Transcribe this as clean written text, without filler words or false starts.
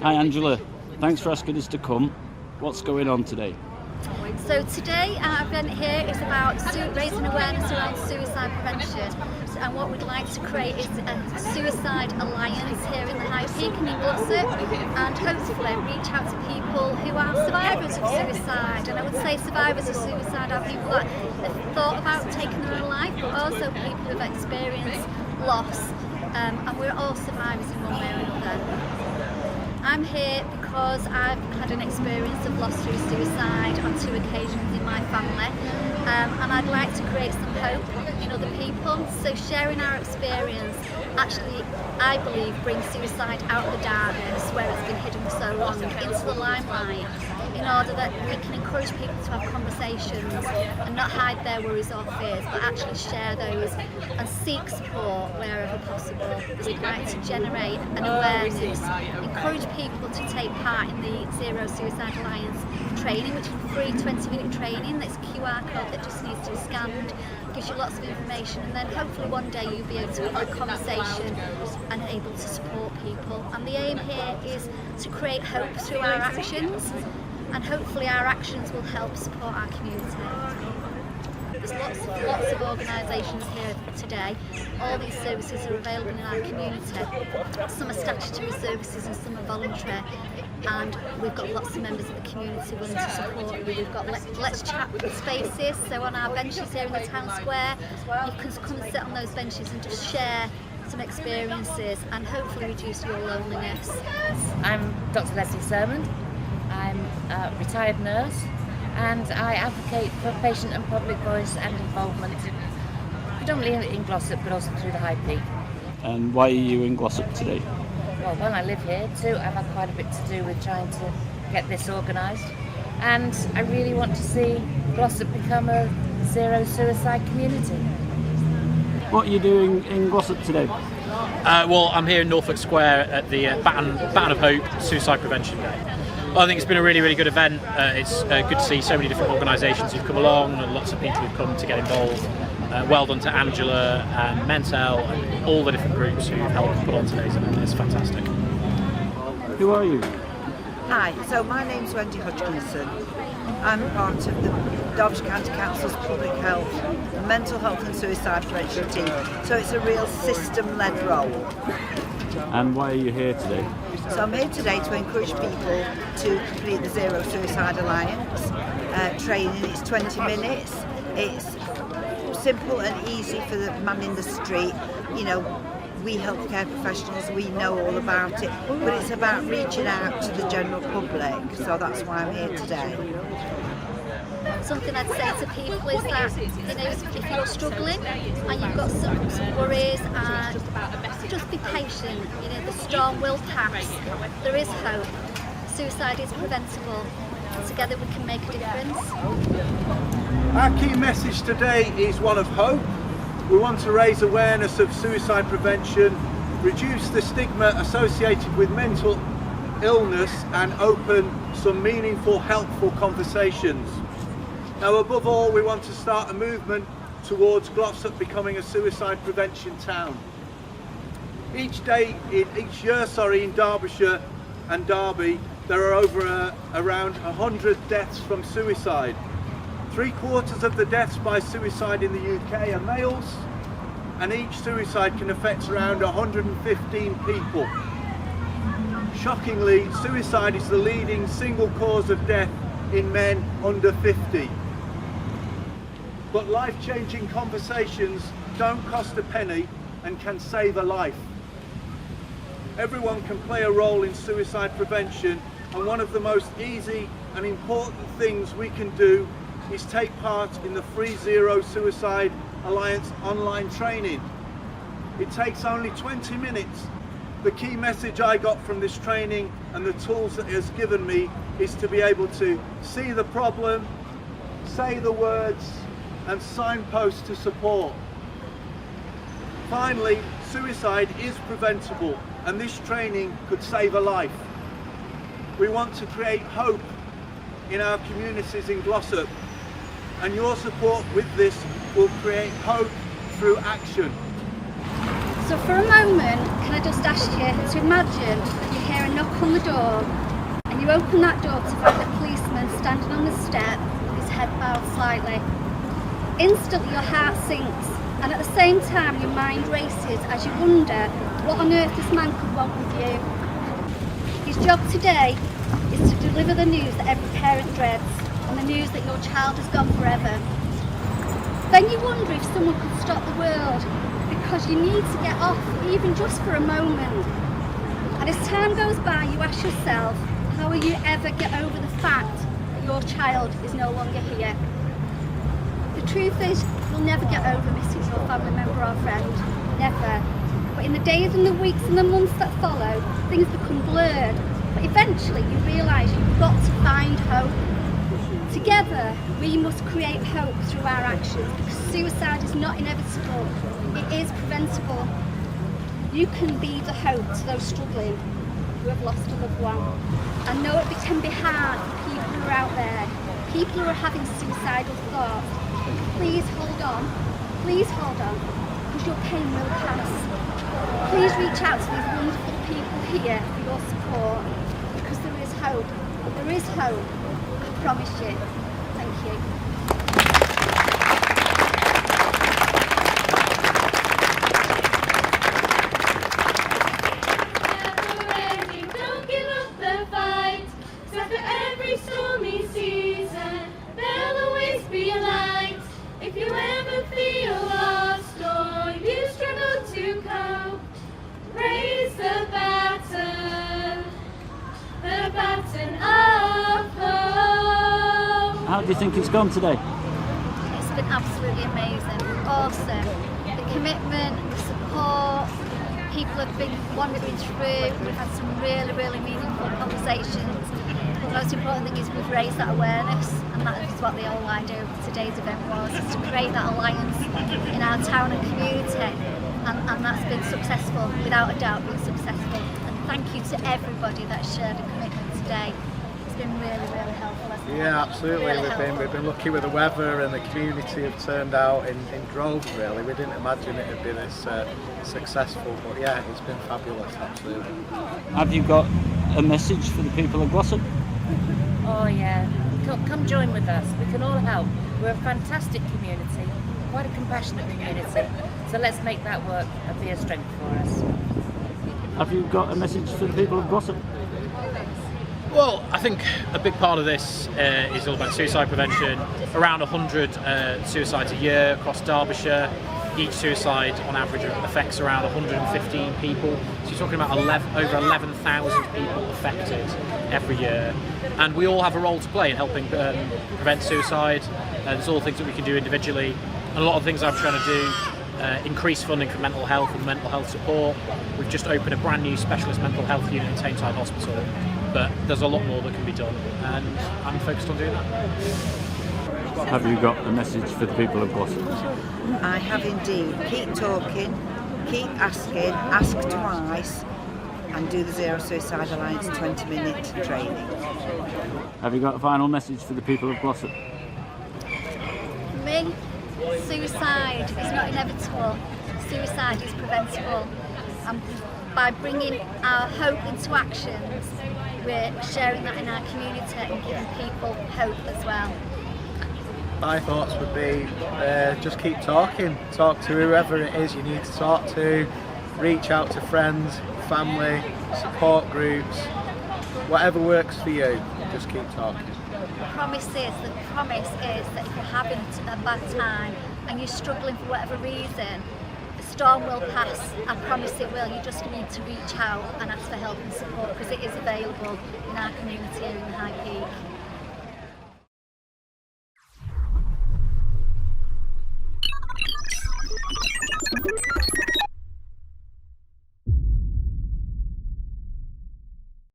Hi Angela, thanks for asking us to come. What's going on today? So today our event here is about raising awareness around suicide prevention, and what we'd like to create is a suicide alliance here in the High Peak and in Glossop, and hopefully reach out to people who are survivors of suicide. And I would say survivors of suicide are people that have thought about taking their own life, but also people who have experienced loss, and we're all survivors in one way or another. I'm here because I've had an experience of loss through suicide on 2 occasions in my family, and I'd like to create some hope in other people. So sharing our experience actually, I believe, brings suicide out of the darkness where it's been hidden for so long into the limelight, in order that we can encourage people to have conversations and not hide their worries or fears, but actually share those and seek support wherever possible. We'd like to generate an awareness, encourage people to take part in the Zero Suicide Alliance training, which is free 20-minute training. That's a QR code that just needs to be scanned, gives you lots of information, and then hopefully one day you'll be able to have a conversation and able to support people. And the aim here is to create hope through our actions, and hopefully our actions will help support our community. There's lots of organisations here today. All these services are available in our community. Some are statutory services and some are voluntary. And we've got lots of members of the community willing to support you. We've got Let's Chat spaces. So on our benches here in the town square, you can come and sit on those benches and just share some experiences and hopefully reduce your loneliness. I'm Dr. Lesley Surman. I'm a retired nurse, and I advocate for patient and public voice and involvement, predominantly in Glossop, but also through the High Peak. And why are you in Glossop today? Well, one, I live here. 2, I've had quite a bit to do with trying to get this organised, and I really want to see Glossop become a zero suicide community. What are you doing in Glossop today? Well, I'm here in Norfolk Square at the Baton of Hope Suicide Prevention Day. Well, I think it's been a really, really good event. It's good to see so many different organisations who've come along and lots of people who've come to get involved. Well done to Angela and Mentel and all the different groups who've helped put on today's event. It's fantastic. Who are you? Hi, so my name's Wendy Hutchinson. I'm part of the Derbyshire County Council's Public Health, Mental Health and Suicide Prevention team. So it's a real system-led role. And why are you here today? So I'm here today to encourage people to complete the Zero Suicide Alliance training. It's 20 minutes. It's simple and easy for the man in the street. You know, we healthcare professionals, we know all about it, but it's about reaching out to the general public. So that's why I'm here today. Something I'd say to people is that, you know, if you're struggling and you've got some worries, just be patient. You know, the storm will pass. There is hope. Suicide is preventable. Together we can make a difference. Our key message today is one of hope. We want to raise awareness of suicide prevention, reduce the stigma associated with mental illness, and open some meaningful, helpful conversations. Now, above all, we want to start a movement towards Glossop becoming a suicide prevention town. Each year, in Derbyshire and Derby, there are around 100 deaths from suicide. 3/4 of the deaths by suicide in the UK are males, and each suicide can affect around 115 people. Shockingly, suicide is the leading single cause of death in men under 50. But life-changing conversations don't cost a penny and can save a life. Everyone can play a role in suicide prevention, and one of the most easy and important things we can do is take part in the free Zero Suicide Alliance online training. It takes only 20 minutes. The key message I got from this training and the tools that it has given me is to be able to see the problem, say the words, and signpost to support. Finally, suicide is preventable, and this training could save a life. We want to create hope in our communities in Glossop, and your support with this will create hope through action. So for a moment, can I just ask you to imagine you hear a knock on the door and you open that door to find a policeman standing on the step with his head bowed slightly. Instantly your heart sinks, and at the same time your mind races as you wonder what on earth this man could want with you. His job today is to deliver the news that every parent dreads, and the news that your child has gone forever. Then you wonder if someone could stop the world, because you need to get off, even just for a moment. And as time goes by, you ask yourself, how will you ever get over the fact that your child is no longer here? The truth is, you'll never get over missing your family member or friend, never. But in the days and the weeks and the months that follow, things become blurred. But eventually you realise you've got to find hope. Together, we must create hope through our actions, because suicide is not inevitable, it is preventable. You can be the hope to those struggling who have lost a loved one. I know it can be hard for people who are out there, people who are having suicidal thoughts. Please hold on, because your pain will pass. Please reach out to these wonderful people here for your support, because there is hope. There is hope, I promise you. Thank you. Don't give up the fight. After every stormy season, there'll always be a light. If you ever feel lost or you struggle to cope, raise the baton of hope. How do you think it's gone today? It's been absolutely amazing, awesome. The commitment, the support, people have been wandering through, we've had some really, really meaningful conversations. The most important thing is we've raised that awareness, and that is what the whole idea of today's event was, is to create that alliance in our town and community, and that's been successful, without a doubt been successful. And thank you to everybody that shared a commitment today. It's been really, really helpful, hasn't it? Yeah, absolutely. Really We've been lucky with the weather, and the community have turned out in droves really. We didn't imagine it would be this successful, but yeah, it's been fabulous, absolutely. Have you got a message for the people of Glossop? Oh yeah, come join with us. We can all help. We're a fantastic community, quite a compassionate community. So let's make that work and be a strength for us. Have you got a message for the people of Glossop? Well, I think a big part of this is all about suicide prevention. Around 100 suicides a year across Derbyshire. Each suicide on average affects around 115 people. So you're talking about over 11,000 people affected every year. And we all have a role to play in helping prevent suicide. There's all things that we can do individually. And a lot of things I'm trying to do, increase funding for mental health and mental health support. We've just opened a brand new specialist mental health unit in Tameside Hospital. But there's a lot more that can be done, and I'm focused on doing that. Have you got a message for the people of Glossop? I have indeed. Keep talking, keep asking, ask twice, and do the Zero Suicide Alliance 20-minute training. Have you got a final message for the people of Glossop? For me, suicide is not inevitable. Suicide is preventable. And by bringing our hope into actions, we're sharing that in our community and giving people hope as well. My thoughts would be just keep talking. Talk to whoever it is you need to talk to. Reach out to friends, family, support groups, whatever works for you. Just keep talking. The promise is that if you're having a bad time and you're struggling for whatever reason, the storm will pass. I promise it will. You just need to reach out and ask for help and support, because it is available in our community here in the High Peak.